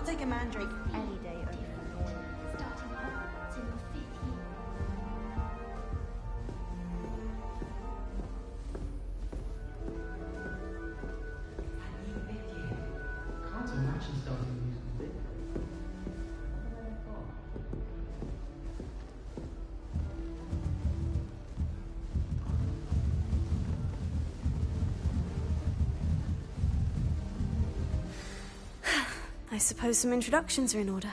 I'll take a mandrake Any day over morning. Starting Hogwarts in your 5th year. Can't imagine starting a musical bit. I suppose some introductions are in order.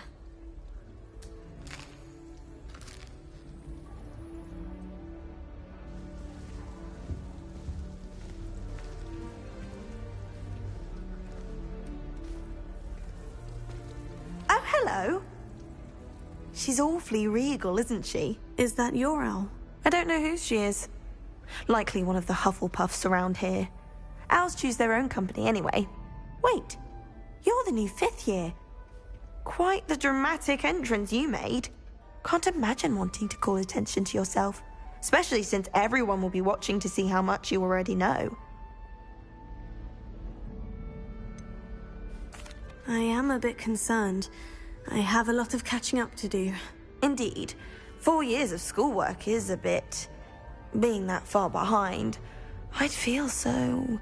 Oh, hello. She's awfully regal, isn't she? Is that your owl? I don't know who she is. Likely one of the Hufflepuffs around here. Owls choose their own company anyway. Wait, you're the new 5th year. Quite the dramatic entrance you made. Can't imagine wanting to call attention to yourself, especially since everyone will be watching to see how much you already know. I am a bit concerned. I have a lot of catching up to do. Indeed, 4 years of schoolwork is a bit... Being that far behind, I'd feel so...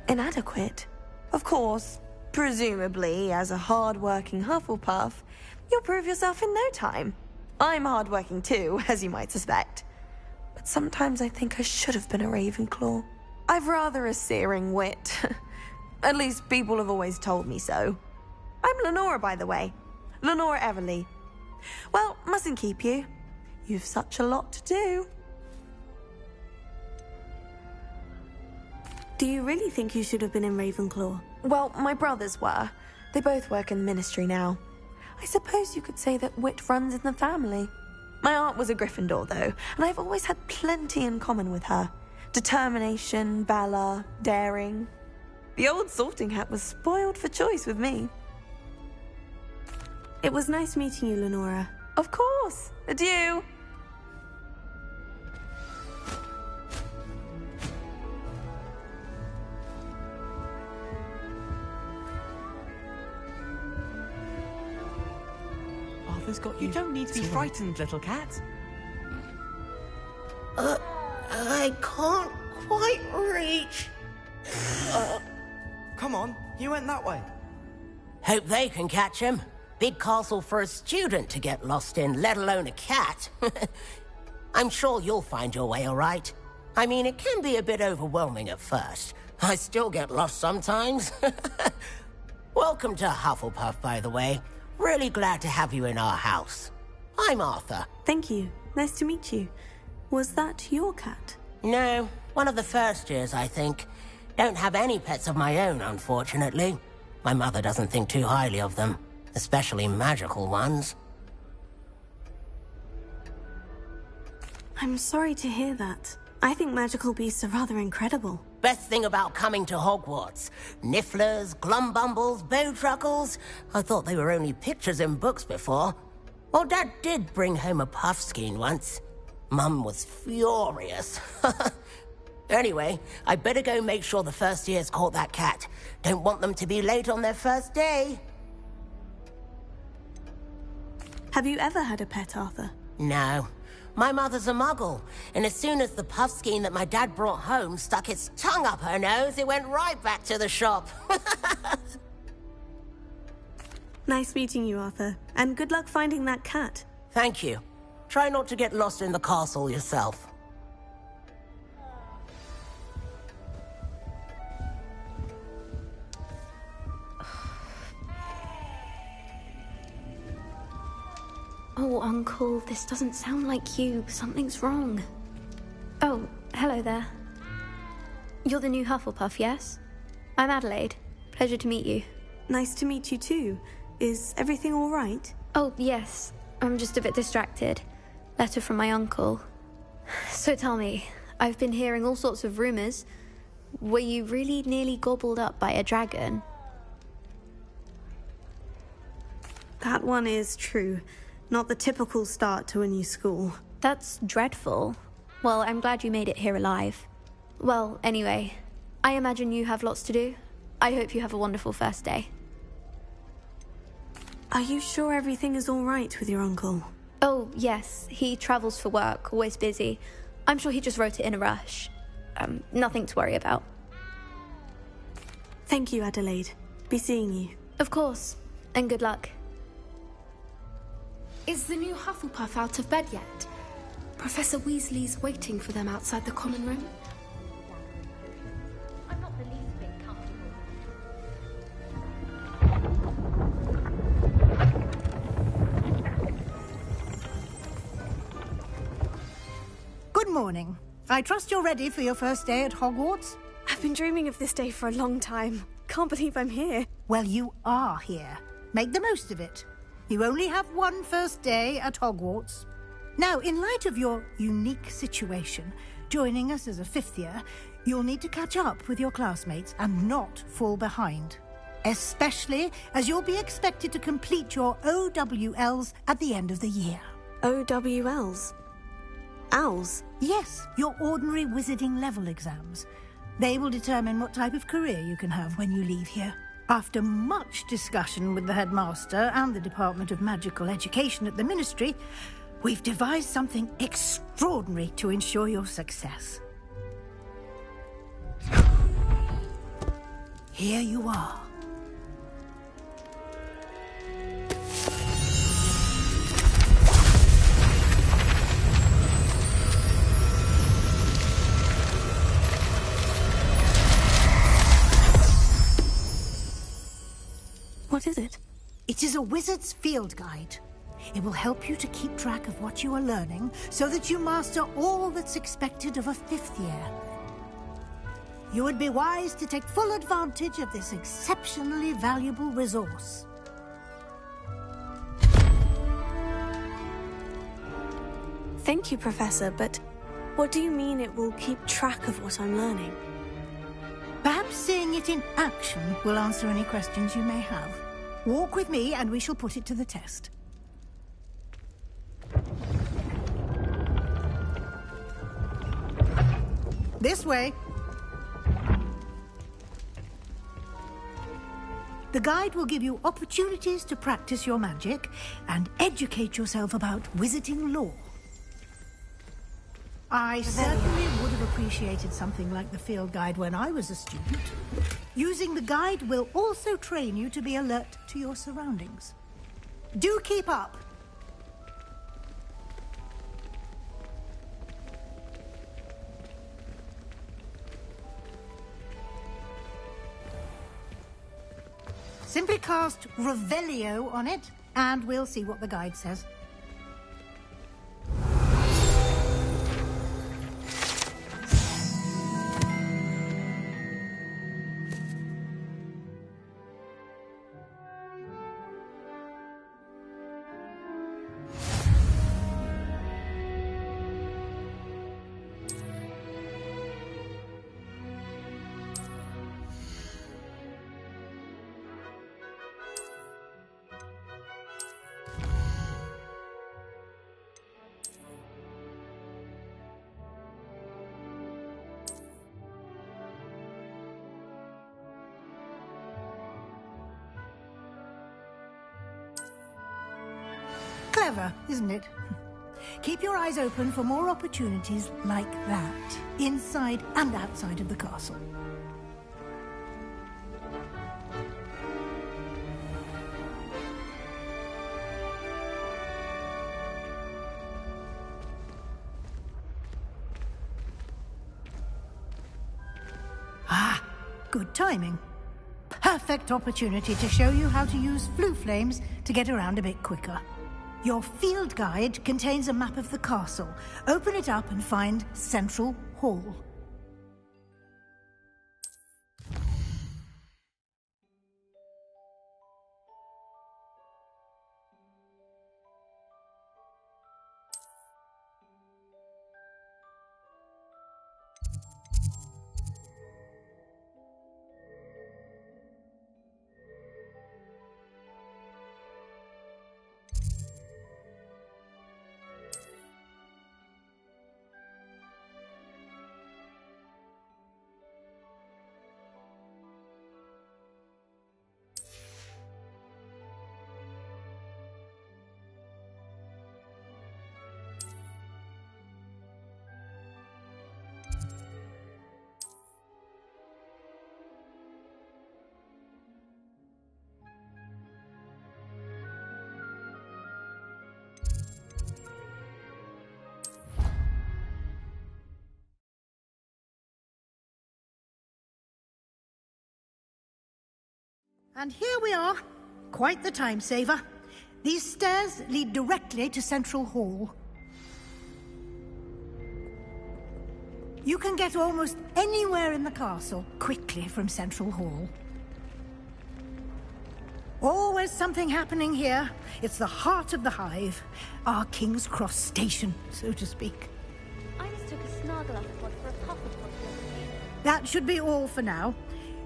inadequate. Of course, presumably, as a hard-working Hufflepuff, you'll prove yourself in no time. I'm hard-working too, as you might suspect. But sometimes I think I should have been a Ravenclaw. I've rather a searing wit. At least people have always told me so. I'm Lenora, by the way. Lenora Everly. Well, mustn't keep you. You've such a lot to do. Do you really think you should have been in Ravenclaw? Well, my brothers were. They both work in the ministry now. I suppose you could say that wit runs in the family. My aunt was a Gryffindor, though, and I've always had plenty in common with her. Determination, valor, daring. The old sorting hat was spoiled for choice with me. It was nice meeting you, Lenora. Of course. Adieu. Arthur's got you. You don't need to be frightened, little cat. I can't quite reach. Come on, you went that way. Hope they can catch him. Big castle for a student to get lost in, let alone a cat. I'm sure you'll find your way all right. I mean, it can be a bit overwhelming at first. I still get lost sometimes. Welcome to Hufflepuff, by the way. Really glad to have you in our house. I'm Arthur. Thank you. Nice to meet you. Was that your cat? No, one of the first years, I think. Don't have any pets of my own, unfortunately. My mother doesn't think too highly of them, especially magical ones. I'm sorry to hear that. I think magical beasts are rather incredible. Best thing about coming to Hogwarts. Nifflers, glumbumbles, bowtruckles. I thought they were only pictures in books before. Well, Dad did bring home a puffskein once. Mum was furious. Anyway, I better go make sure the first years caught that cat. Don't want them to be late on their first day. Have you ever had a pet, Arthur? No. My mother's a muggle, and as soon as the puffskein that my dad brought home stuck its tongue up her nose, it went right back to the shop. Nice meeting you, Arthur. And good luck finding that cat. Thank you. Try not to get lost in the castle yourself. Oh, Uncle, this doesn't sound like you. Something's wrong. Oh, hello there. You're the new Hufflepuff, yes? I'm Adelaide. Pleasure to meet you. Nice to meet you too. Is everything all right? Oh, yes. I'm just a bit distracted. Letter from my uncle. So tell me, I've been hearing all sorts of rumors. Were you really nearly gobbled up by a dragon? That one is true. Not the typical start to a new school. That's dreadful. Well, I'm glad you made it here alive. Well, anyway, I imagine you have lots to do. I hope you have a wonderful first day. Are you sure everything is all right with your uncle? Oh, yes. He travels for work, always busy. I'm sure he just wrote it in a rush. Nothing to worry about. Thank you, Adelaide. Be seeing you. Of course. And good luck. Is the new Hufflepuff out of bed yet? Professor Weasley's waiting for them outside the common room. I'm not the least bit comfortable. Good morning. I trust you're ready for your first day at Hogwarts? I've been dreaming of this day for a long time. Can't believe I'm here. Well, you are here. Make the most of it. You only have one first day at Hogwarts. Now, in light of your unique situation, joining us as a fifth year, you'll need to catch up with your classmates and not fall behind. Especially as you'll be expected to complete your OWLs at the end of the year. OWLs? Owls? Yes, your ordinary wizarding level exams. They will determine what type of career you can have when you leave here. After much discussion with the headmaster and the Department of Magical Education at the Ministry, we've devised something extraordinary to ensure your success. Here you are. What is it? It is a wizard's field guide. It will help you to keep track of what you are learning so that you master all that's expected of a fifth year. You would be wise to take full advantage of this exceptionally valuable resource. Thank you, Professor, but what do you mean it will keep track of what I'm learning? Perhaps seeing it in action will answer any questions you may have. Walk with me and we shall put it to the test. This way. The guide will give you opportunities to practice your magic and educate yourself about wizarding lore. I certainly would have appreciated something like the field guide when I was a student. Using the guide will also train you to be alert to your surroundings. Do keep up. Simply cast Revelio on it, and we'll see what the guide says. Clever, isn't it? Keep your eyes open for more opportunities like that, inside and outside of the castle. Ah, good timing. Perfect opportunity to show you how to use flue flames to get around a bit quicker. Your field guide contains a map of the castle. Open it up and find Central Hall. And here we are. Quite the time saver. These stairs lead directly to Central Hall. You can get almost anywhere in the castle quickly from Central Hall. Always something happening here. It's the heart of the hive. Our King's Cross station, so to speak. I just took a Snargluff pod for a Hufflepuff the other day. That should be all for now.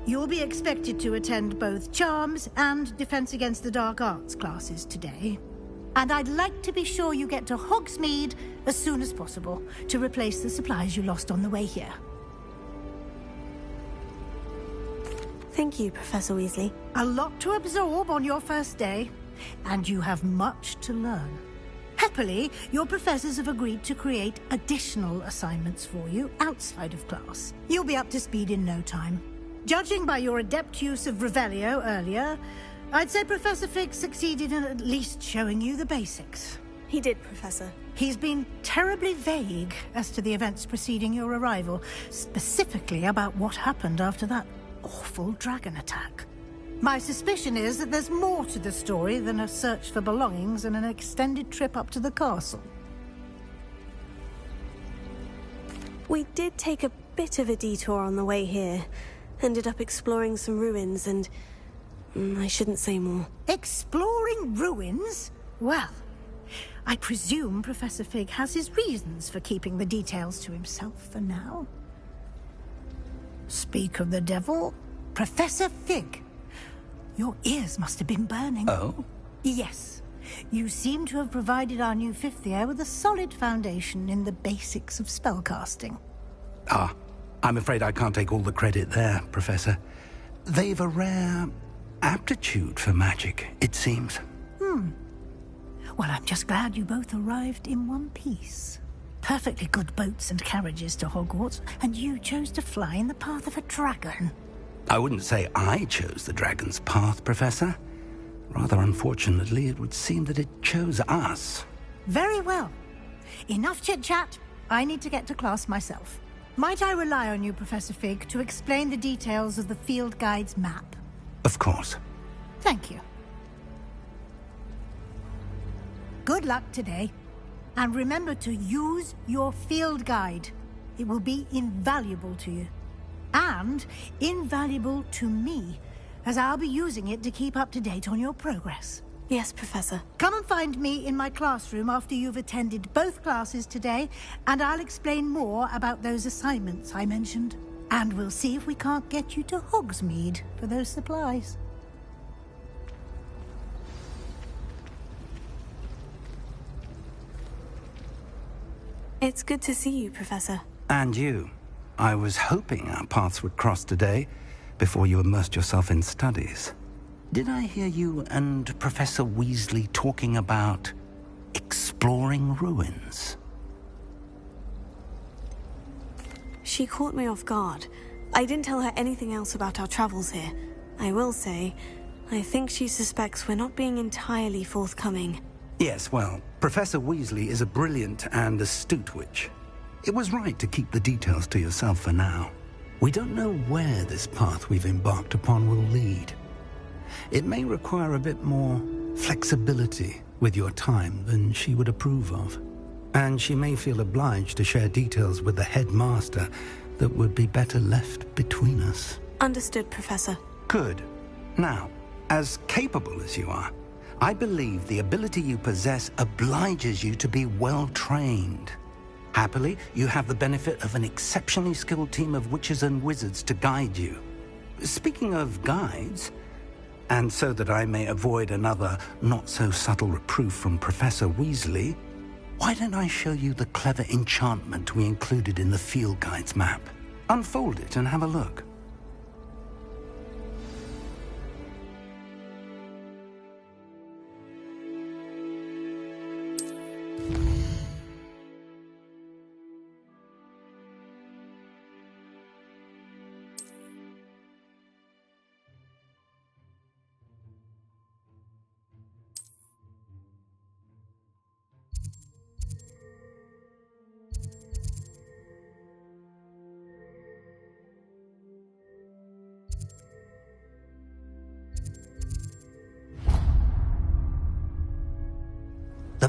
You'll be expected to attend both Charms and Defense Against the Dark Arts classes today. And I'd like to be sure you get to Hogsmeade as soon as possible to replace the supplies you lost on the way here. Thank you, Professor Weasley. A lot to absorb on your first day, and you have much to learn. Happily, your professors have agreed to create additional assignments for you outside of class. You'll be up to speed in no time. Judging by your adept use of Revelio earlier, I'd say Professor Fig succeeded in at least showing you the basics. He did, Professor. He's been terribly vague as to the events preceding your arrival, specifically about what happened after that awful dragon attack. My suspicion is that there's more to the story than a search for belongings and an extended trip up to the castle. We did take a bit of a detour on the way here. Ended up exploring some ruins and... I shouldn't say more. Exploring ruins? Well, I presume Professor Fig has his reasons for keeping the details to himself for now. Speak of the devil, Professor Fig. Your ears must have been burning. Oh? Yes. You seem to have provided our new fifth year with a solid foundation in the basics of spellcasting. Ah, I'm afraid I can't take all the credit there, Professor. They've a rare aptitude for magic, it seems. Well, I'm just glad you both arrived in one piece. Perfectly good boats and carriages to Hogwarts, and you chose to fly in the path of a dragon. I wouldn't say I chose the dragon's path, Professor. Rather unfortunately, it would seem that it chose us. Very well. Enough chit-chat. I need to get to class myself. Might I rely on you, Professor Fig, to explain the details of the field guide's map? Of course. Thank you. Good luck today. And remember to use your field guide. It will be invaluable to you. And invaluable to me, as I'll be using it to keep up to date on your progress. Yes, Professor. Come and find me in my classroom after you've attended both classes today, and I'll explain more about those assignments I mentioned. And we'll see if we can't get you to Hogsmeade for those supplies. It's good to see you, Professor. And you. I was hoping our paths would cross today, before you immersed yourself in studies. Did I hear you and Professor Weasley talking about exploring ruins? She caught me off guard. I didn't tell her anything else about our travels here. I will say, I think she suspects we're not being entirely forthcoming. Yes, well, Professor Weasley is a brilliant and astute witch. It was right to keep the details to yourself for now. We don't know where this path we've embarked upon will lead. It may require a bit more flexibility with your time than she would approve of. And she may feel obliged to share details with the headmaster that would be better left between us. Understood, Professor. Good. Now, as capable as you are, I believe the ability you possess obliges you to be well-trained. Happily, you have the benefit of an exceptionally skilled team of witches and wizards to guide you. Speaking of guides, and so that I may avoid another not-so-subtle reproof from Professor Weasley, why don't I show you the clever enchantment we included in the field guide's map? Unfold it and have a look.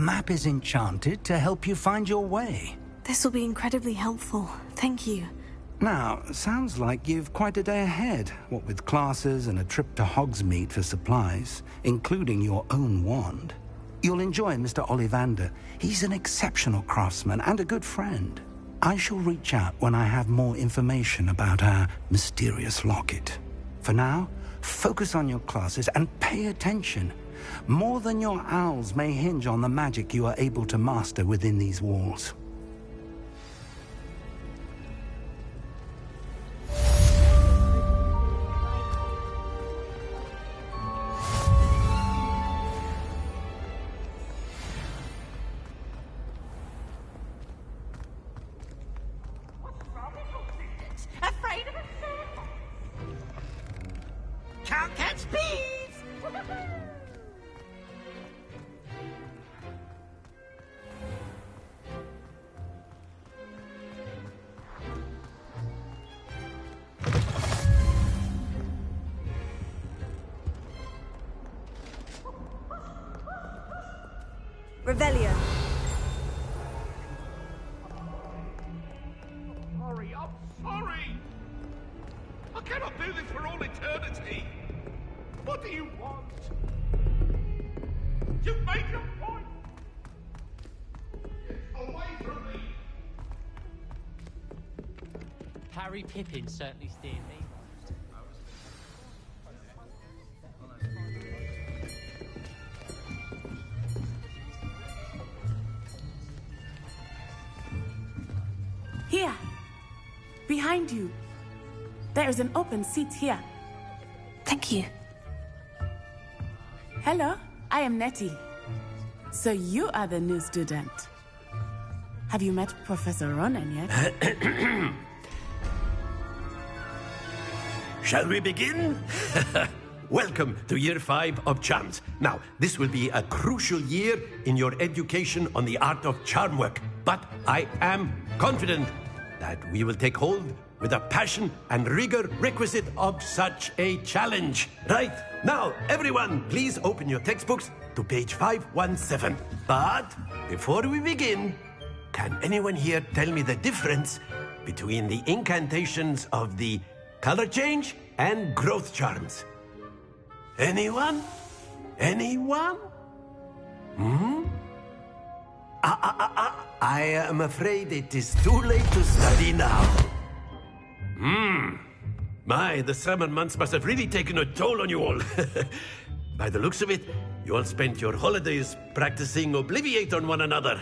map is enchanted to help you find your way. This will be incredibly helpful. Thank you. Now, sounds like you've quite a day ahead, what with classes and a trip to Hogsmeade for supplies, including your own wand. You'll enjoy Mr. Ollivander. He's an exceptional craftsman and a good friend. I shall reach out when I have more information about our mysterious locket. For now, focus on your classes and pay attention. More than your owls may hinge on the magic you are able to master within these walls. Afraid of it? Can't catch bees! Revelio. Sorry, I'm sorry! I cannot do this for all eternity! What do you want? You've made your point! Get away from me! Harry Pippin certainly steered me. Here! Behind you. There is an open seat here. Thank you. Hello, I am Nettie. So you are the new student. Have you met Professor Ronan yet? Shall we begin? Welcome to Year 5 of Charms. Now, this will be a crucial year in your education on the art of charm work, but I am confident that we will take hold with the passion and rigor requisite of such a challenge. Right, now, everyone, please open your textbooks to page 517. But before we begin, can anyone here tell me the difference between the incantations of the color change and growth charms? Anyone? Anyone? I am afraid it is too late to study now. My, the summer months must have really taken a toll on you all. By the looks of it, you all spent your holidays practicing Obliviate on one another.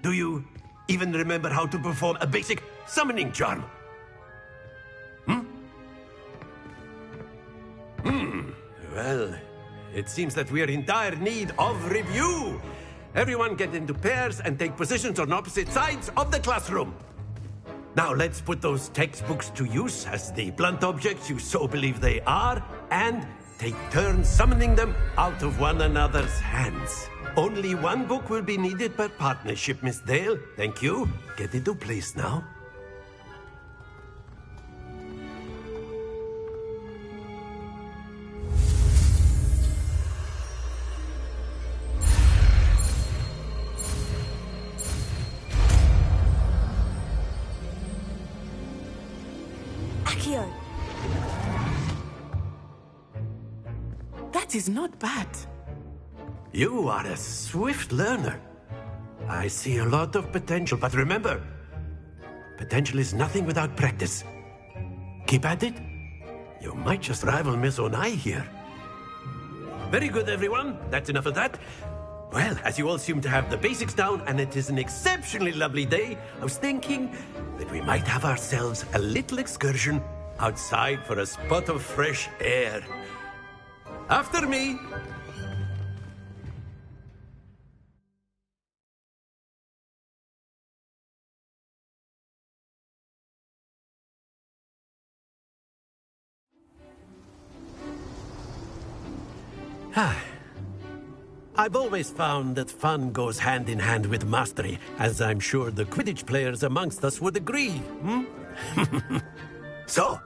Do you even remember how to perform a basic summoning charm? Well, it seems that we are in dire need of review. Everyone get into pairs and take positions on opposite sides of the classroom. Now let's put those textbooks to use as the blunt objects you so believe they are, and take turns summoning them out of one another's hands. Only one book will be needed per partnership, Miss Dale. Thank you. Get into place now. Accio. That is not bad. You are a swift learner. I see a lot of potential, but remember, potential is nothing without practice. Keep at it. You might just rival Miss Onai here. Very good, everyone. That's enough of that. Well, as you all seem to have the basics down, and it is an exceptionally lovely day, I was thinking that we might have ourselves a little excursion outside for a spot of fresh air. After me. I've always found that fun goes hand in hand with mastery, as I'm sure the Quidditch players amongst us would agree, So,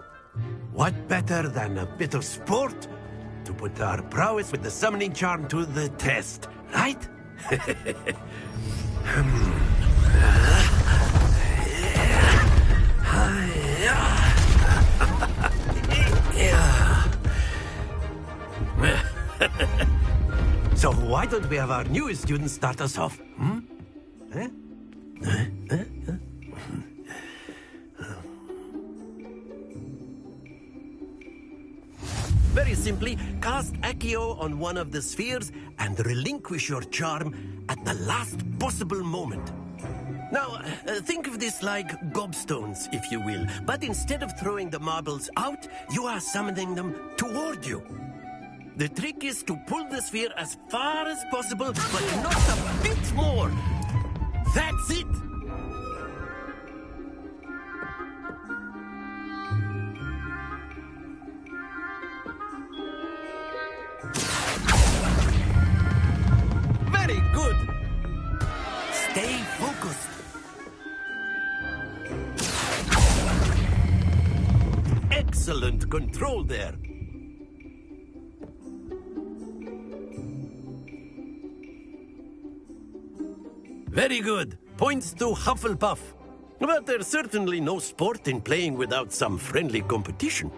what better than a bit of sport to put our prowess with the summoning charm to the test, right? So why don't we have our newest student start us off? Eh? Very simply, cast Accio on one of the spheres and relinquish your charm at the last possible moment. Now, think of this like gobstones, if you will, but instead of throwing the marbles out, you are summoning them toward you. The trick is to pull the sphere as far as possible, but not a bit more. That's it! Very good! Stay focused. Excellent control there. Very good. Points to Hufflepuff. But there's certainly no sport in playing without some friendly competition.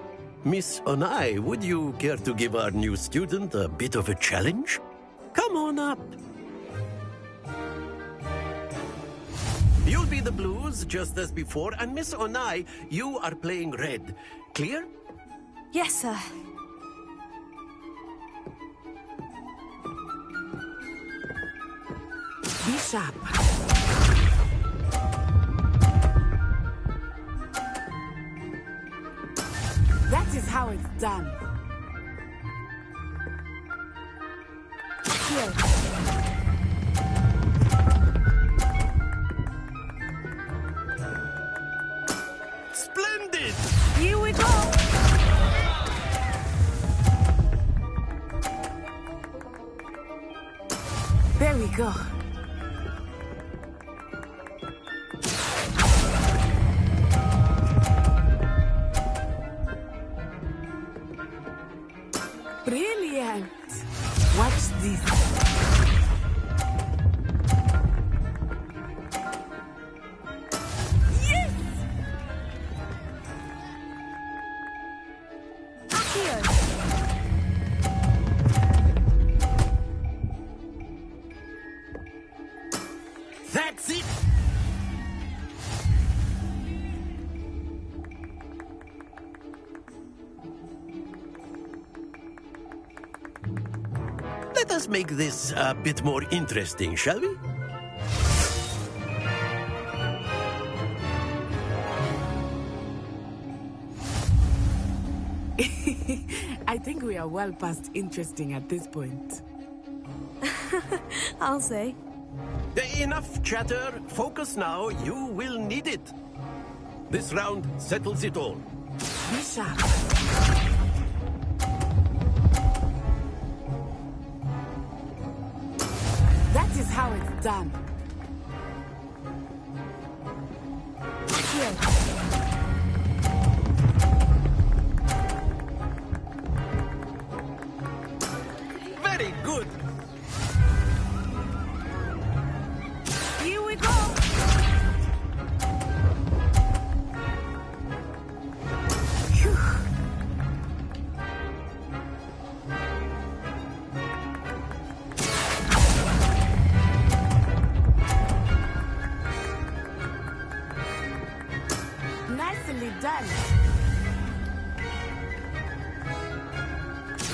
Miss Onai, would you care to give our new student a bit of a challenge? Come on up. You'll be the blues, just as before, and Miss Onai, you are playing red. Clear? Yes, sir. Be sharp. That is how it's done. Here. Splendid! Here we go! There we go. Brilliant! Watch this. Yes! Here. That's it! Let us make this a bit more interesting, shall we? I think we are well past interesting at this point. I'll say. Enough chatter. Focus now. You will need it. This round settles it all. Be sharp. That is how it's done. Here. Very good. Here we go! Nicely done.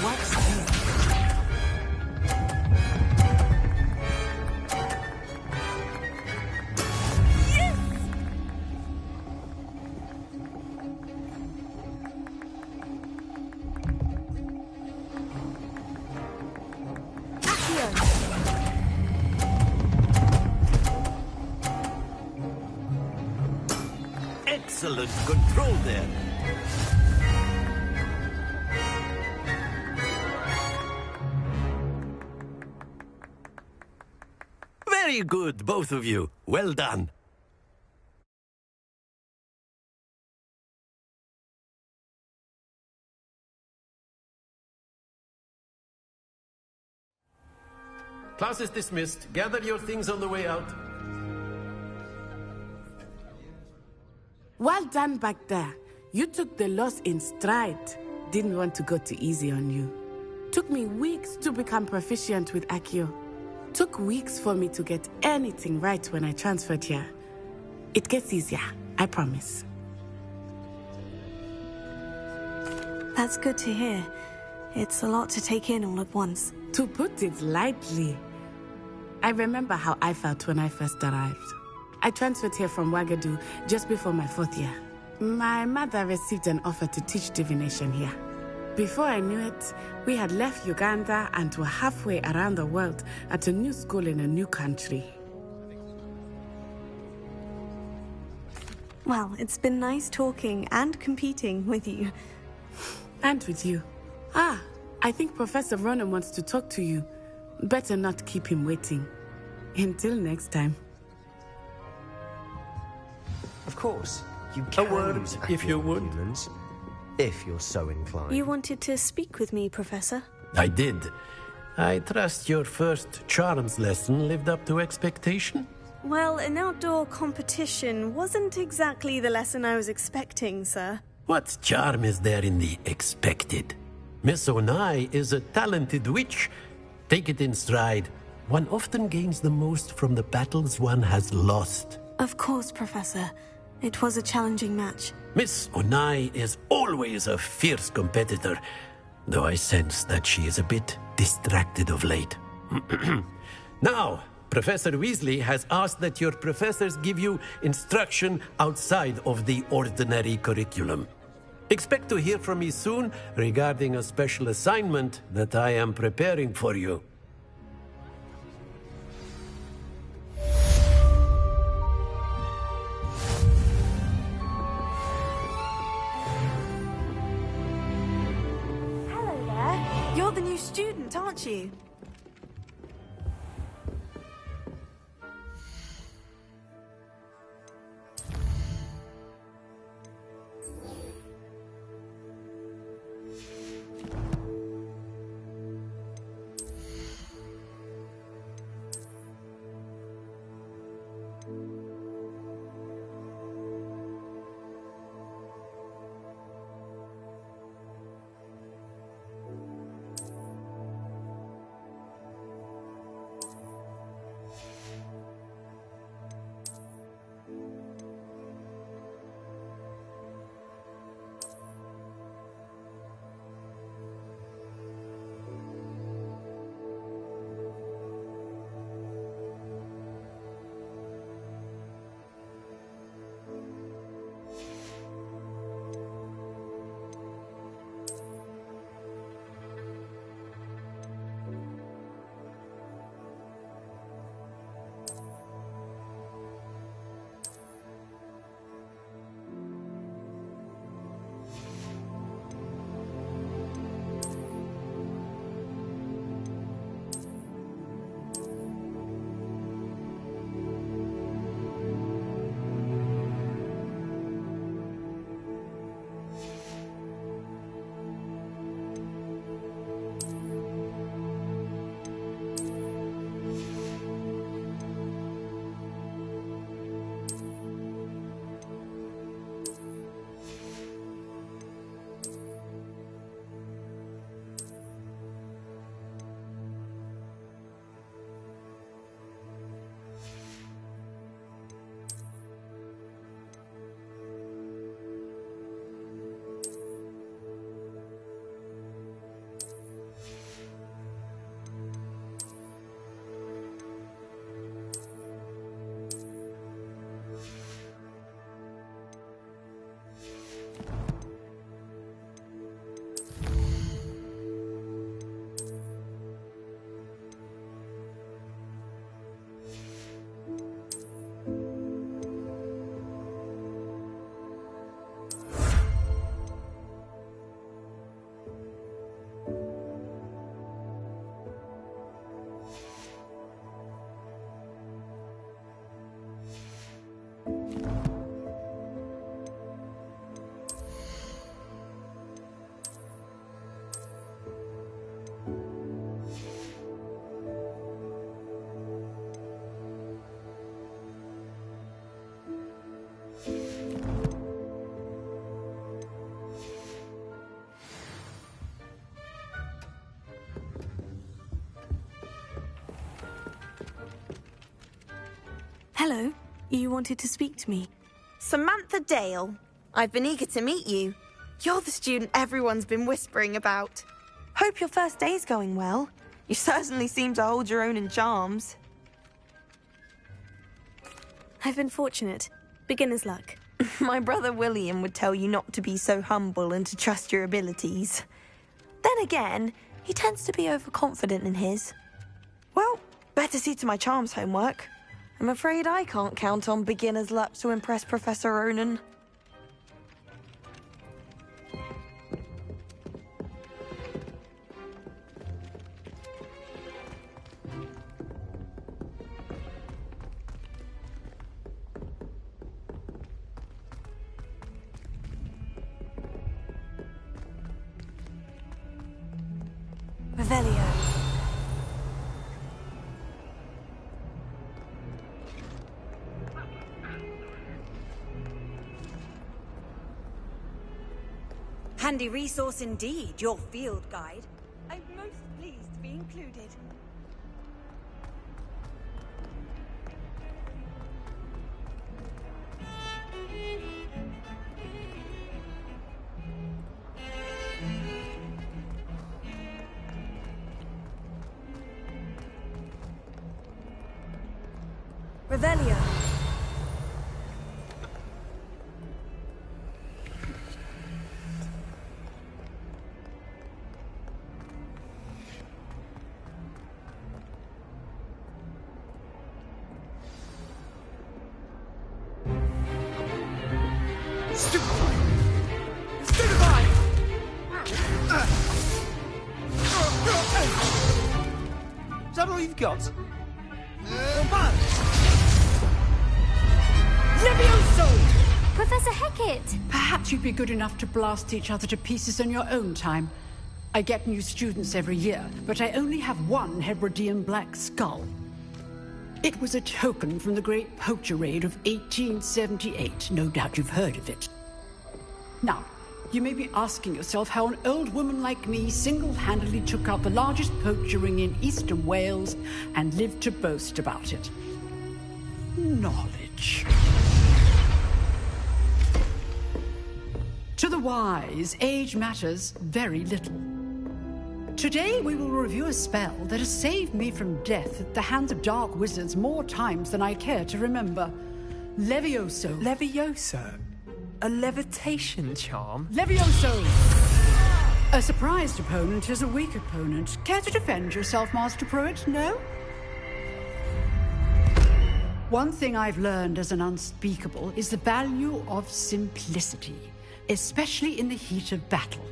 Watch this. Excellent control there. Very good, both of you. Well done. class is dismissed. Gather your things on the way out. Well done back there. You took the loss in stride. Didn't want to go too easy on you. Took me weeks to become proficient with Accio. Took weeks for me to get anything right when I transferred here. It gets easier, I promise. That's good to hear. It's a lot to take in all at once. To put it lightly, I remember how I felt when I first arrived. I transferred here from Wagadu just before my 4th year. My mother received an offer to teach divination here. Before I knew it, we had left Uganda and were halfway around the world at a new school in a new country. Well, it's been nice talking and competing with you. And with you. Ah, I think Professor Ronan wants to talk to you. Better not keep him waiting. Until next time. Of course, you can word, use if you would. humans, if you're so inclined. You wanted to speak with me, Professor? I did. I trust your first charms lesson lived up to expectation? Well, an outdoor competition wasn't exactly the lesson I was expecting, sir. What charm is there in the expected? Miss Onai is a talented witch. Take it in stride. One often gains the most from the battles one has lost. Of course, Professor. It was a challenging match. Miss Onai is always a fierce competitor, though I sense that she is a bit distracted of late. Now, Professor Weasley has asked that your professors give you instruction outside of the ordinary curriculum. Expect to hear from me soon regarding a special assignment that I am preparing for you. Hello there. You're the new student, aren't you? Hello. You wanted to speak to me? Samantha Dale. I've been eager to meet you. You're the student everyone's been whispering about. Hope your first day's going well. You certainly seem to hold your own in charms. I've been fortunate. Beginner's luck. My brother William would tell you not to be so humble and to trust your abilities. Then again, he tends to be overconfident in his. Well, better see to my charms homework. I'm afraid I can't count on beginner's luck to impress Professor Ronan. Revelio. Handy resource indeed, your field guide. I'm most pleased to be included. Revelio. Is that all you've got? Professor Hecat! Perhaps you'd be good enough to blast each other to pieces in your own time. I get new students every year, but I only have one Hebridean black skull. It was a token from the Great Poacher Raid of 1878. No doubt you've heard of it. Now, you may be asking yourself how an old woman like me single-handedly took out the largest poacher ring in eastern Wales and lived to boast about it. Knowledge. To the wise, age matters very little. Today we will review a spell that has saved me from death at the hands of dark wizards more times than I care to remember. Levioso. Levioso? A levitation charm? Levioso! A surprised opponent is a weak opponent. Care to defend yourself, Master Pruitt? No? One thing I've learned as an unspeakable is the value of simplicity, especially in the heat of battle.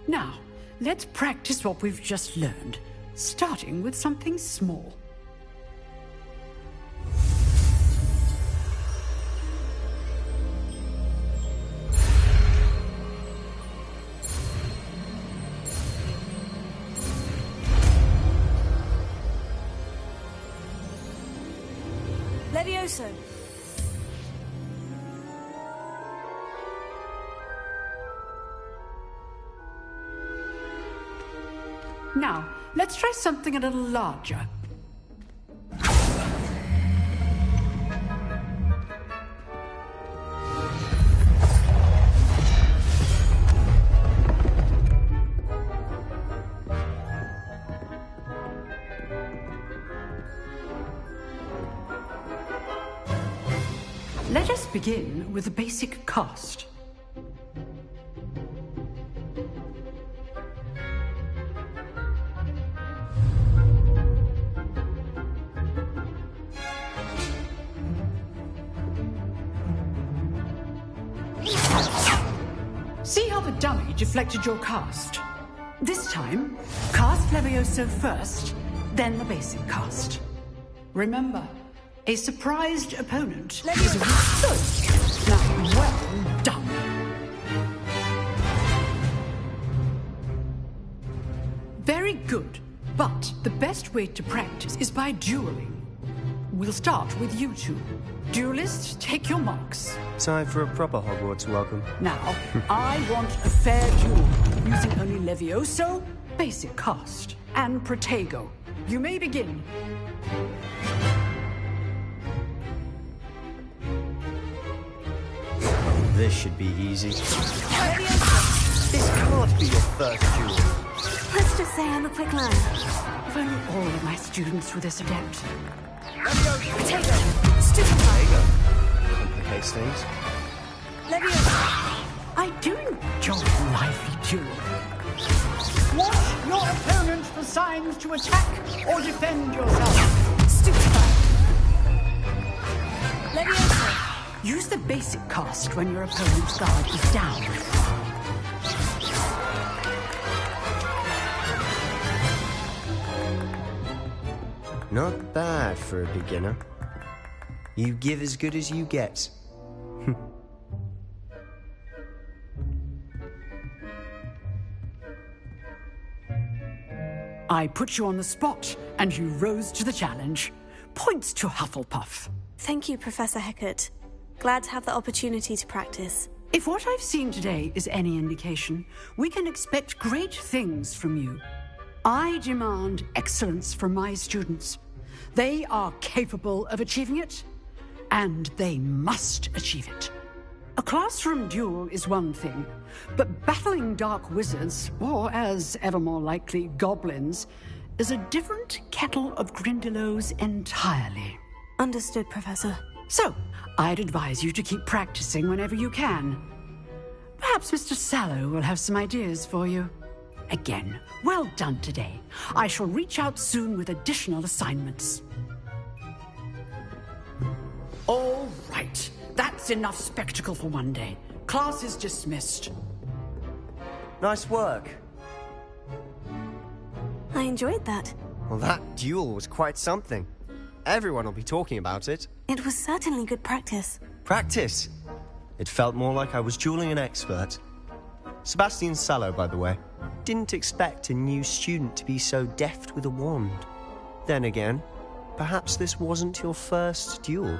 Now, let's practice what we've just learned, starting with something small. Levioso. Now, let's try something a little larger. Let us begin with the basic cast. See how the dummy deflected your cast? This time, cast Levioso first, then the basic cast. Remember, a surprised opponent is a weak foe. Now, well done. Very good, but the best way to practice is by dueling. We'll start with you two. Duelists, take your marks. Time for a proper Hogwarts welcome. Now, I want a fair duel, using only Levioso, basic cast, and Protego. You may begin. this should be easy. This can't be your first duel. Let's just say I'm a quick learner. If only all of my students were this adept. Potato! Stupefy! Complicates things. I do enjoy lively duel. Watch your opponent for signs to attack or defend yourself. Stupefy! Use the basic cast when your opponent's guard is down. Not bad for a beginner. You give as good as you get. I put you on the spot, and you rose to the challenge. Points to Hufflepuff. Thank you, Professor Hecat. Glad to have the opportunity to practice. If what I've seen today is any indication, we can expect great things from you. I demand excellence from my students. They are capable of achieving it, and they must achieve it. A classroom duel is one thing, but battling dark wizards, or as ever more likely, goblins, is a different kettle of Grindylows entirely. Understood, Professor. So, I'd advise you to keep practicing whenever you can. Perhaps Mr. Sallow will have some ideas for you. Again, well done today. I shall reach out soon with additional assignments. All right. That's enough spectacle for one day. Class is dismissed. Nice work. I enjoyed that. Well, that duel was quite something. Everyone will be talking about it. It was certainly good practice. Practice? It felt more like I was dueling an expert. Sebastian Sallow, by the way. Didn't expect a new student to be so deft with a wand. Then again, perhaps this wasn't your first duel.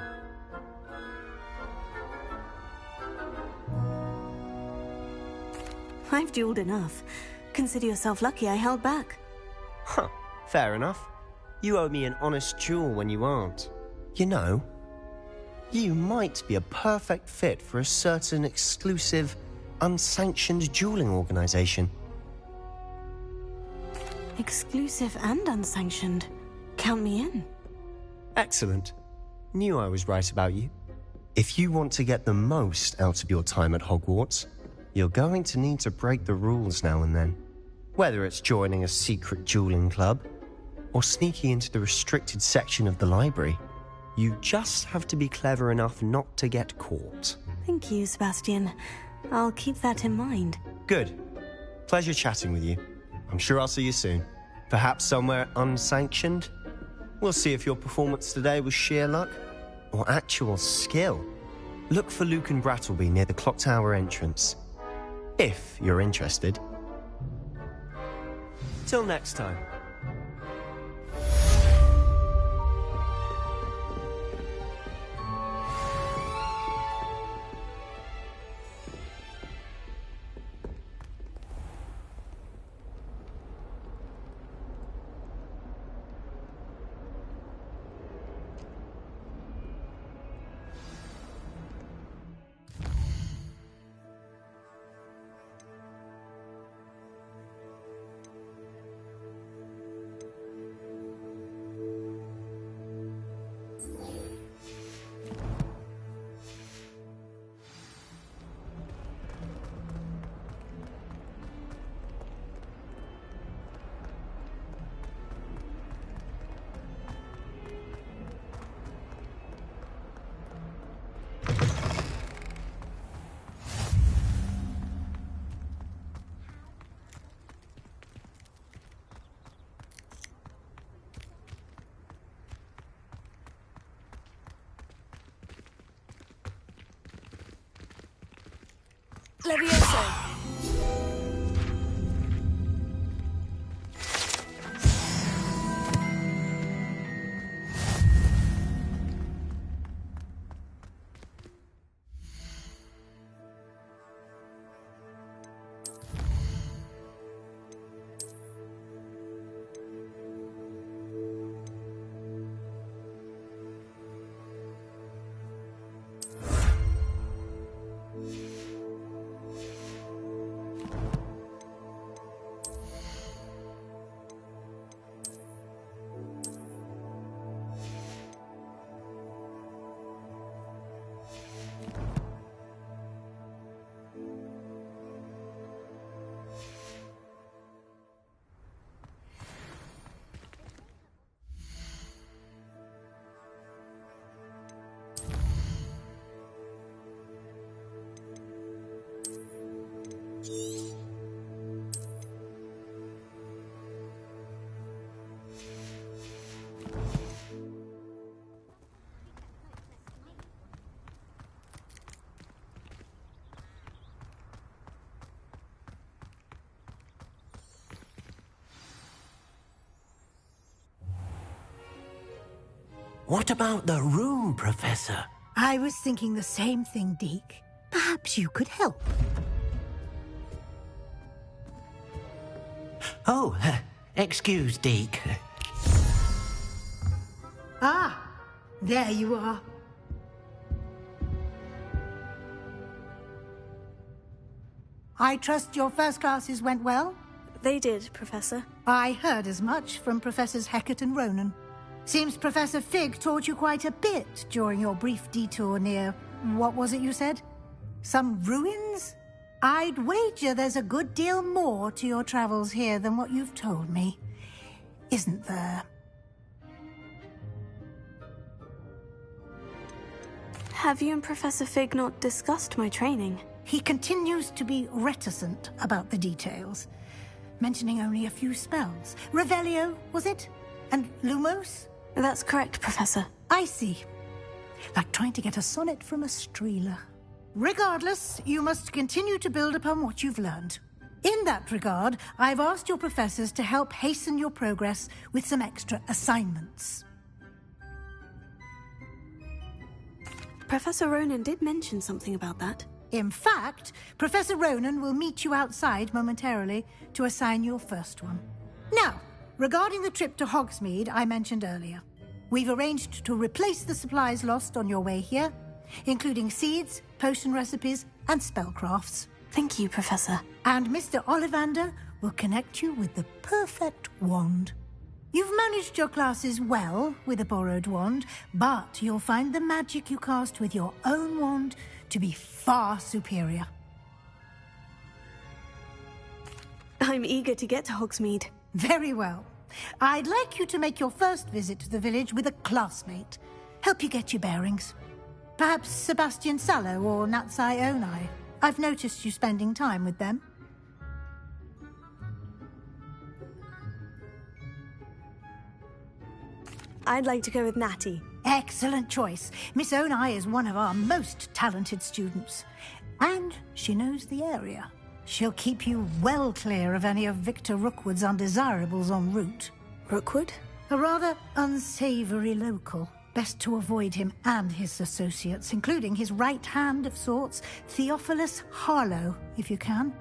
I've dueled enough. Consider yourself lucky I held back. Huh, fair enough. You owe me an honest duel when you aren't. You know, you might be a perfect fit for a certain exclusive, unsanctioned dueling organization. Exclusive and unsanctioned. Count me in. Excellent. Knew I was right about you. If you want to get the most out of your time at Hogwarts, you're going to need to break the rules now and then. Whether it's joining a secret dueling club, or sneaking into the restricted section of the library, you just have to be clever enough not to get caught. Thank you, Sebastian. I'll keep that in mind. Good. Pleasure chatting with you. I'm sure I'll see you soon. Perhaps somewhere unsanctioned? We'll see if your performance today was sheer luck or actual skill. Look for Luke and Brattleby near the clock tower entrance. If you're interested. Till next time. Levioso! What about the room, Professor? I was thinking the same thing, Deke. Perhaps you could help. Oh, excuse, Deke. Ah, there you are. I trust your first classes went well? They did, Professor. I heard as much from Professors Hecat and Ronan. Seems Professor Fig taught you quite a bit during your brief detour near... what was it you said? Some ruins? I'd wager there's a good deal more to your travels here than what you've told me. Isn't there? Have you and Professor Fig not discussed my training? He continues to be reticent about the details, mentioning only a few spells. Revelio, was it? And Lumos? That's correct, Professor. I see. Like trying to get a sonnet from a streeler. Regardless, you must continue to build upon what you've learned. In that regard, I've asked your professors to help hasten your progress with some extra assignments. Professor Ronan did mention something about that. In fact, Professor Ronan will meet you outside momentarily to assign your first one. Now, regarding the trip to Hogsmeade I mentioned earlier, we've arranged to replace the supplies lost on your way here, including seeds, potion recipes, and spellcrafts. Thank you, Professor. And Mr. Ollivander will connect you with the perfect wand. You've managed your classes well with a borrowed wand, but you'll find the magic you cast with your own wand to be far superior. I'm eager to get to Hogsmeade. Very well. I'd like you to make your first visit to the village with a classmate. Help you get your bearings. Perhaps Sebastian Sallow or Natsai Onai. I've noticed you spending time with them. I'd like to go with Natty. Excellent choice. Miss Onai is one of our most talented students. And she knows the area. She'll keep you well clear of any of Victor Rookwood's undesirables en route. Rookwood? A rather unsavory local. Best to avoid him and his associates, including his right hand of sorts, Theophilus Harlow, if you can.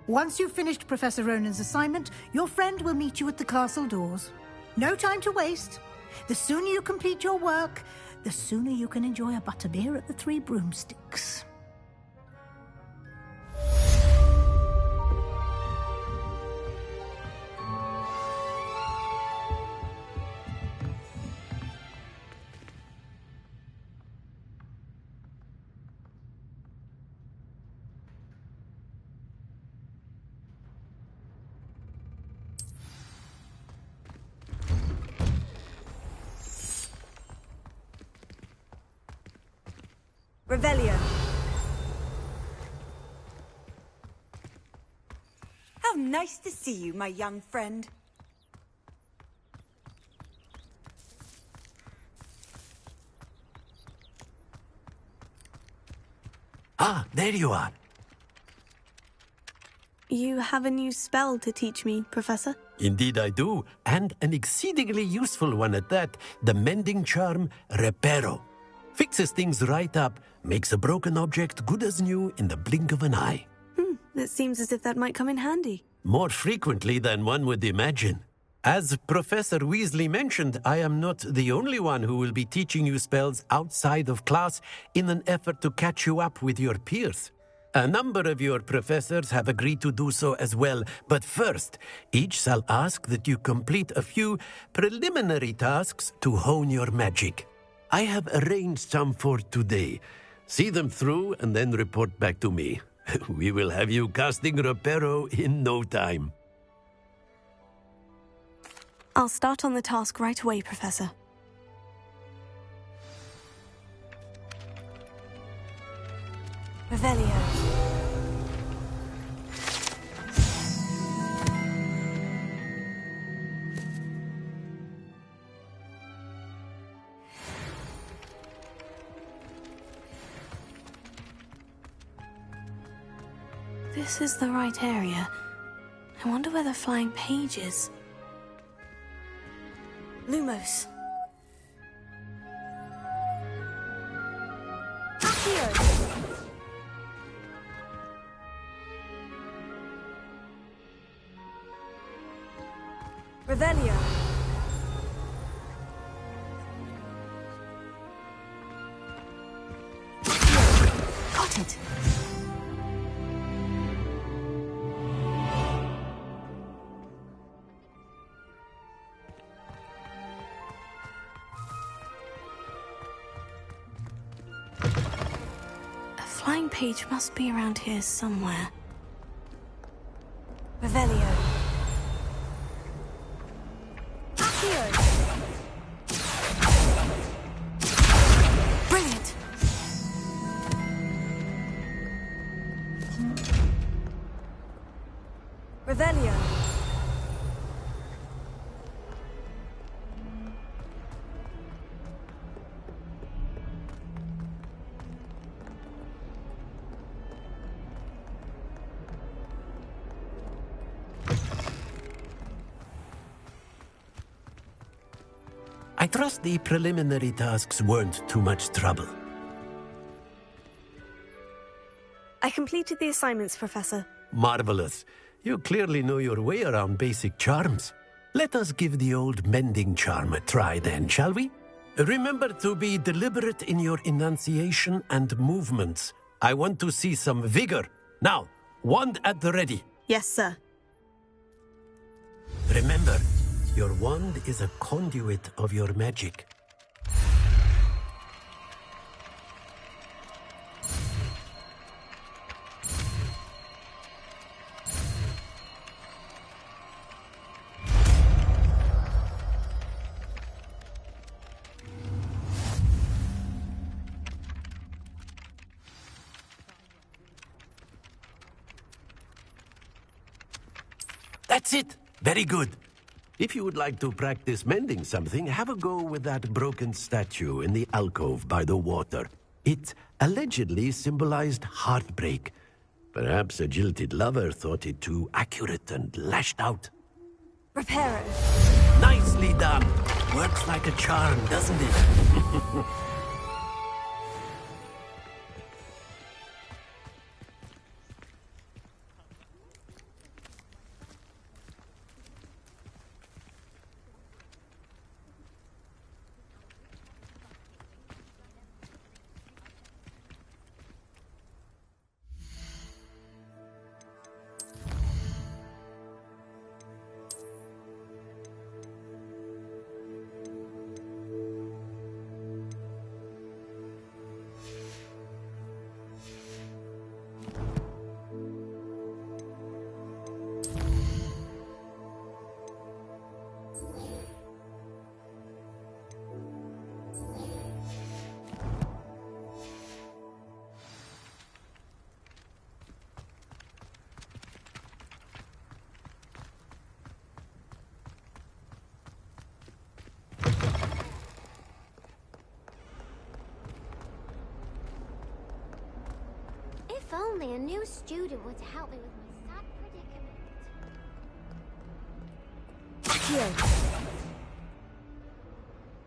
Once you've finished Professor Ronan's assignment, your friend will meet you at the castle doors. No time to waste. The sooner you complete your work, the sooner you can enjoy a butterbeer at the Three Broomsticks. Revelio. How nice to see you, my young friend. Ah, there you are. You have a new spell to teach me, Professor? Indeed I do, and an exceedingly useful one at that. The mending charm, Reparo. Fixes things right up, makes a broken object good as new in the blink of an eye. It seems as if that might come in handy. More frequently than one would imagine. As Professor Weasley mentioned, I am not the only one who will be teaching you spells outside of class in an effort to catch you up with your peers. A number of your professors have agreed to do so as well, but first, each shall ask that you complete a few preliminary tasks to hone your magic. I have arranged some for today. See them through and then report back to me. We will have you casting Reparo in no time. I'll start on the task right away, Professor. Revelio. This is the right area. I wonder where the flying page is. Lumos. Revelio. Got it. A flying page must be around here somewhere. Revelio. Brilliant. Revelio. I trust the preliminary tasks weren't too much trouble. I completed the assignments, Professor. Marvelous. You clearly know your way around basic charms. Let us give the old mending charm a try then, shall we? Remember to be deliberate in your enunciation and movements. I want to see some vigor. Now, wand at the ready. Yes, sir. Remember, your wand is a conduit of your magic. That's it. Very good. If you would like to practice mending something, have a go with that broken statue in the alcove by the water. It allegedly symbolized heartbreak. Perhaps a jilted lover thought it too accurate and lashed out. Reparo. Nicely done. Works like a charm, doesn't it? If only a new student were to help me with my sad predicament.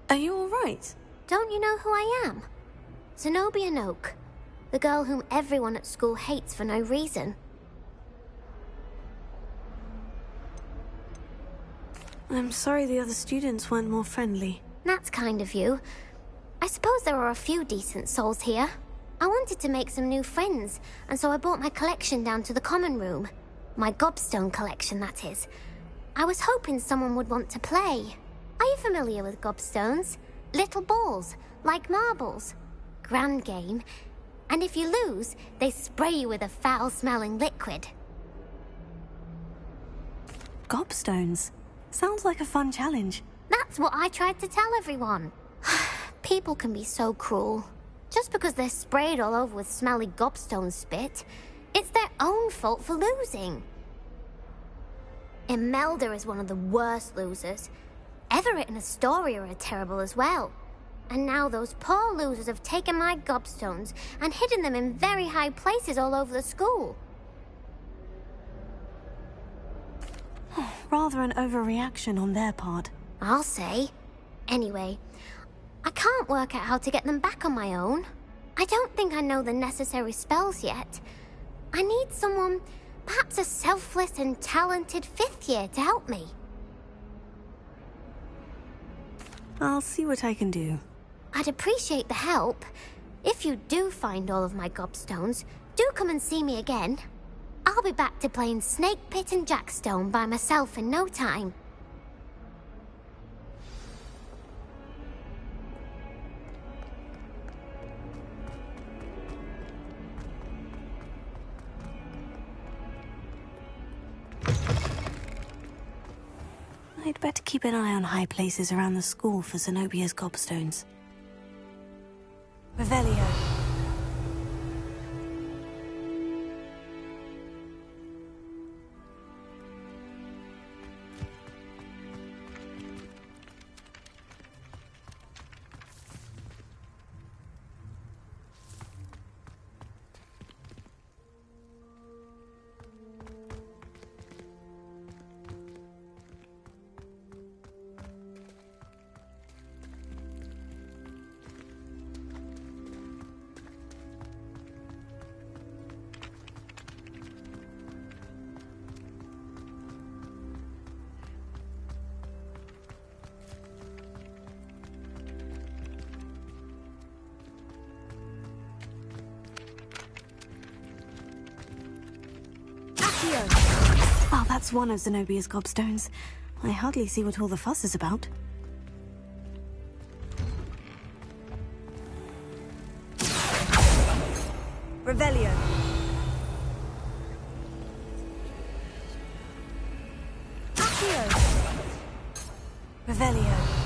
Are you all right? Don't you know who I am? Zenobia Noak, the girl whom everyone at school hates for no reason. I'm sorry the other students weren't more friendly. That's kind of you. I suppose there are a few decent souls here. I wanted to make some new friends, and so I brought my collection down to the common room. My gobstone collection, that is. I was hoping someone would want to play. Are you familiar with gobstones? Little balls, like marbles. Grand game. And if you lose, they spray you with a foul-smelling liquid. Gobstones? Sounds like a fun challenge. That's what I tried to tell everyone. People can be so cruel. Just because they're sprayed all over with smelly gobstone spit, it's their own fault for losing. Imelda is one of the worst losers. Everett and Astoria are terrible as well. And now those poor losers have taken my gobstones and hidden them in very high places all over the school. Rather an overreaction on their part. I'll say. Anyway, I can't work out how to get them back on my own. I don't think I know the necessary spells yet. I need someone, perhaps a selfless and talented 5th year to help me. I'll see what I can do. I'd appreciate the help. If you do find all of my gobstones, do come and see me again. I'll be back to playing Snake Pit and Jackstone by myself in no time. I'd better keep an eye on high places around the school for Zenobia's gobstones. Revelio. Oh, that's one of Zenobia's gobstones. I hardly see what all the fuss is about. Revelio. Revelio.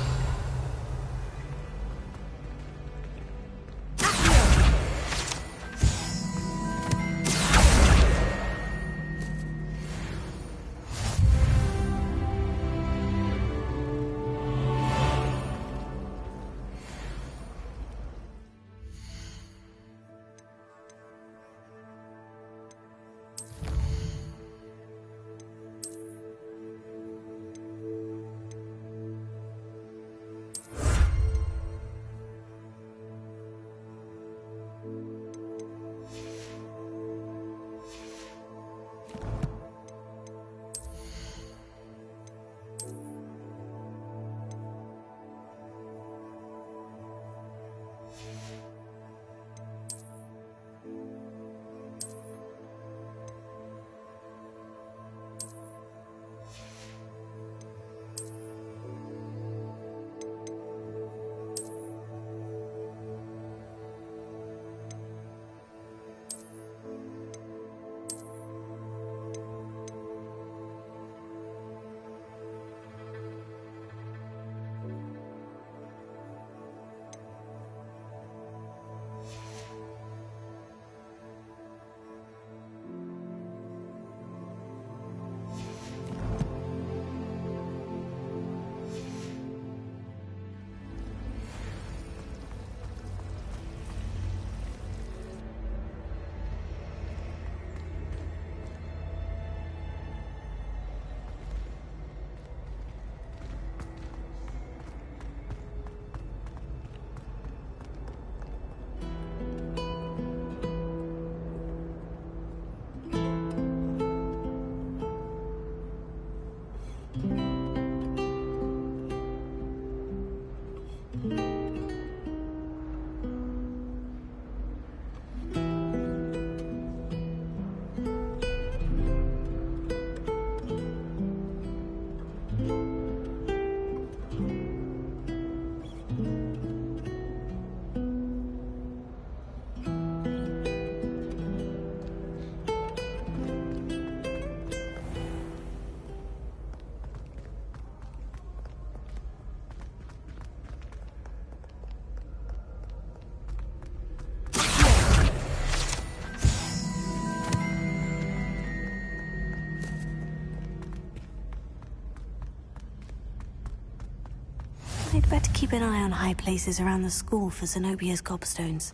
I'd better keep an eye on high places around the school for Zenobia's gobstones.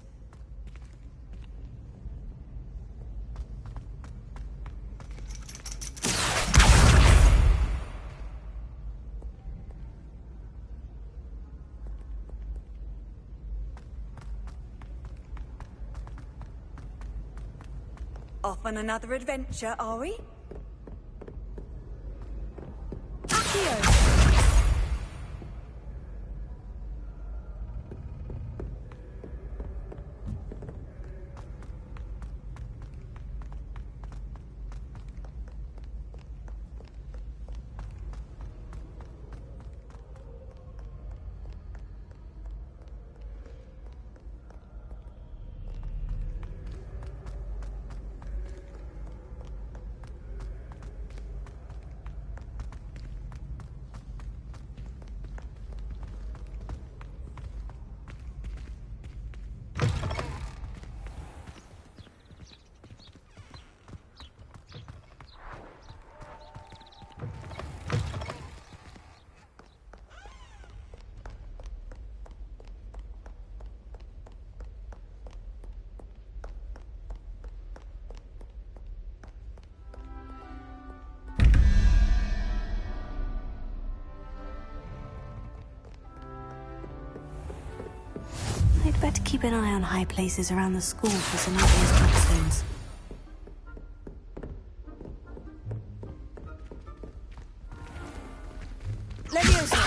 Off on another adventure, are we? Accio! I'd better keep an eye on high places around the school for some obvious touchstones. Leviosa!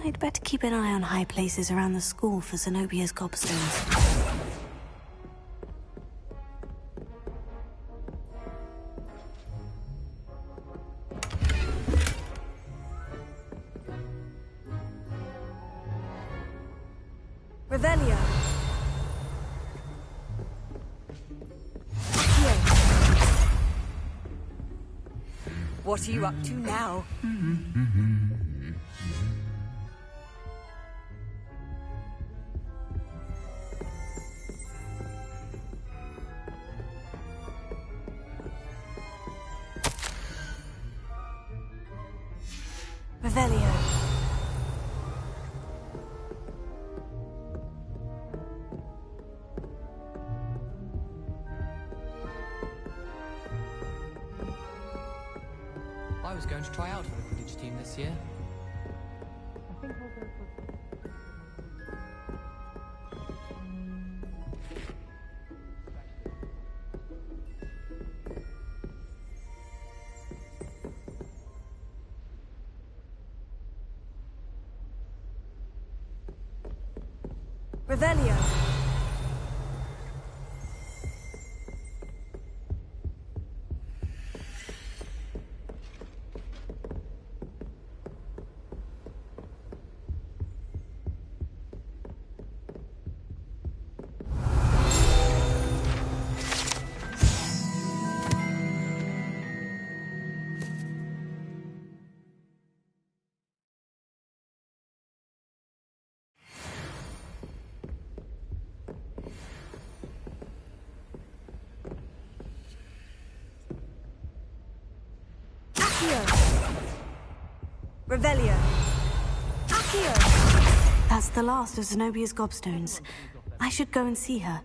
I'd better keep an eye on high places around the school for Zenobia's gobstones. Revelio. What are you up to now? Revelio. I was going to try out for the Quidditch team this year. Revelio. Revelio. Accio! That's the last of Zenobia's gobstones. I should go and see her.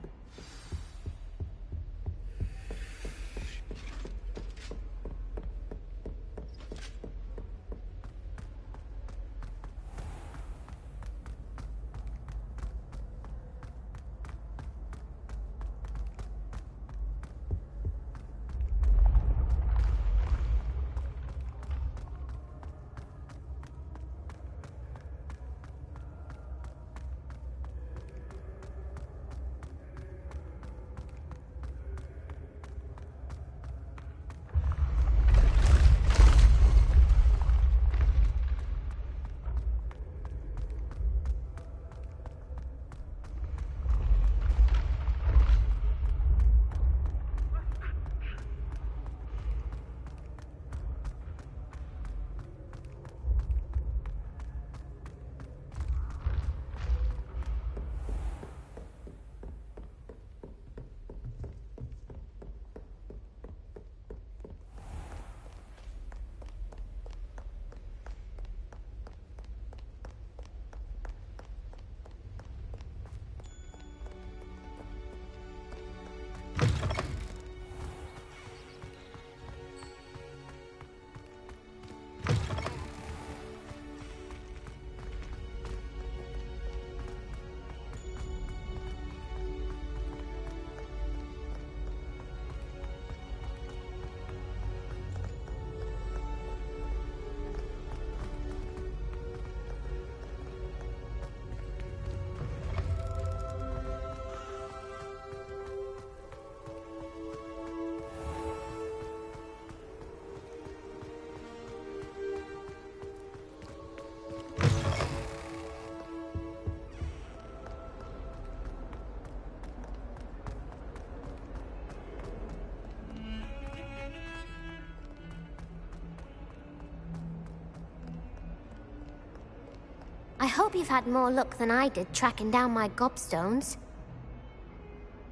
I hope you've had more luck than I did tracking down my gobstones.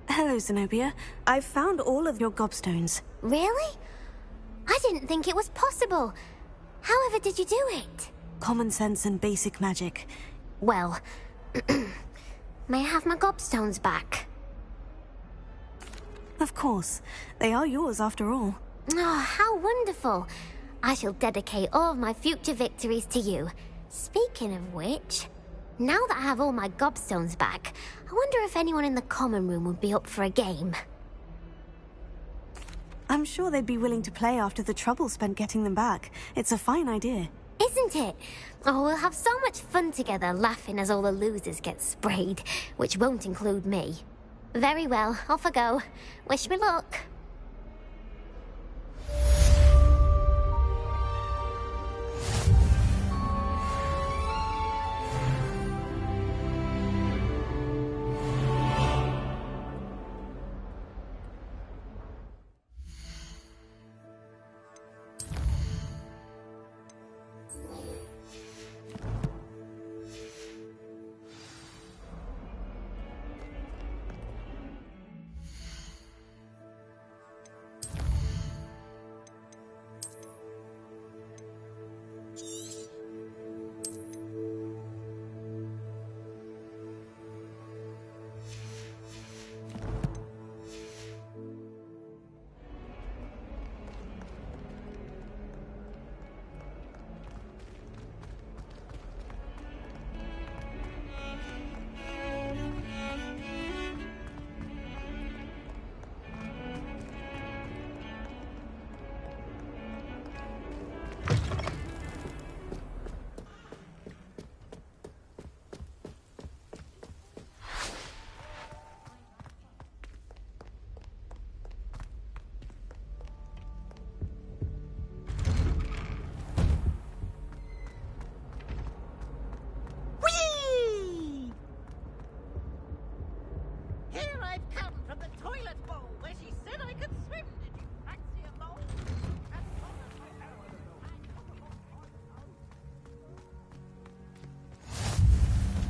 Hello, Zenobia. I've found all of your gobstones. Really? I didn't think it was possible. However did you do it? Common sense and basic magic. Well, may I have my gobstones back? Of course. They are yours after all. Oh, how wonderful. I shall dedicate all of my future victories to you. Speaking of which, now that I have all my gobstones back, I wonder if anyone in the common room would be up for a game. I'm sure they'd be willing to play after the trouble spent getting them back. It's a fine idea. Isn't it? Oh, we'll have so much fun together, laughing as all the losers get sprayed, which won't include me. Very well, off I go. Wish me luck.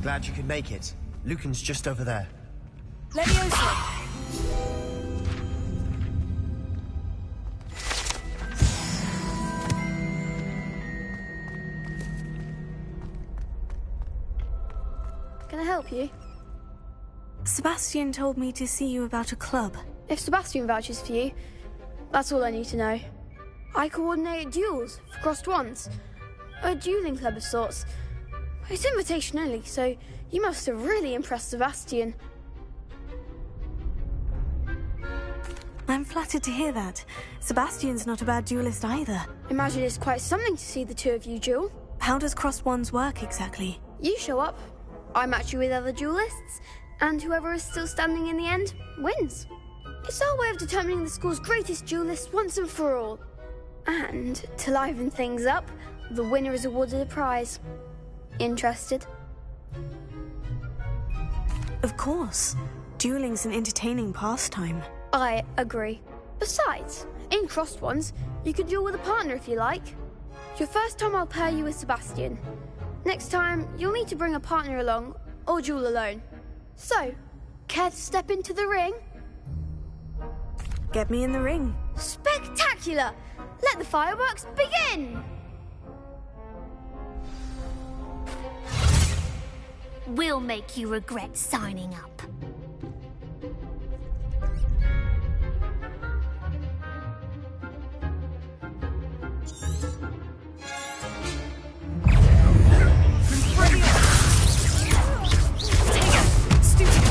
Glad you could make it. Lucan's just over there. Leviosa! Can I help you? Sebastian told me to see you about a club. If Sebastian vouches for you, that's all I need to know. I coordinate duels for crossed ones. A dueling club of sorts. It's invitation only, so you must have really impressed Sebastian. I'm flattered to hear that. Sebastian's not a bad duelist either. Imagine it's quite something to see the two of you duel. How does crossed ones work exactly? You show up, I match you with other duelists, and whoever is still standing in the end wins. It's our way of determining the school's greatest duelist once and for all. And to liven things up, the winner is awarded a prize. Interested? Of course. Dueling's an entertaining pastime. I agree. Besides, in crossed ones, you could duel with a partner if you like. Your first time I'll pair you with Sebastian. Next time, you'll need to bring a partner along, or duel alone. So, care to step into the ring? Get me in the ring. Spectacular! Let the fireworks begin! We'll make you regret signing up.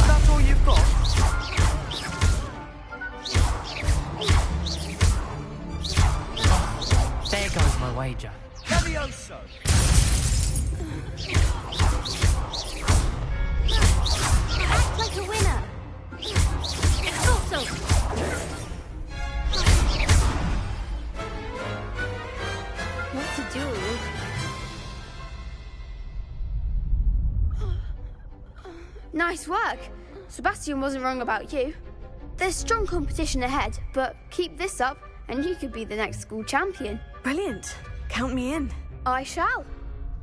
That's all you've got? There goes my wager. Leviosa! Act like a winner. Expulso. What to do? Nice work. Sebastian wasn't wrong about you. There's strong competition ahead, but keep this up and you could be the next school champion. Brilliant. Count me in. I shall.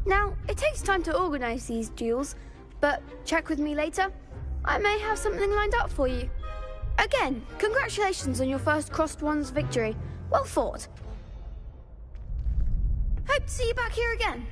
Now, it takes time to organize these duels, but check with me later. I may have something lined up for you. Again, congratulations on your first Crossed Wands victory. Well fought. Hope to see you back here again.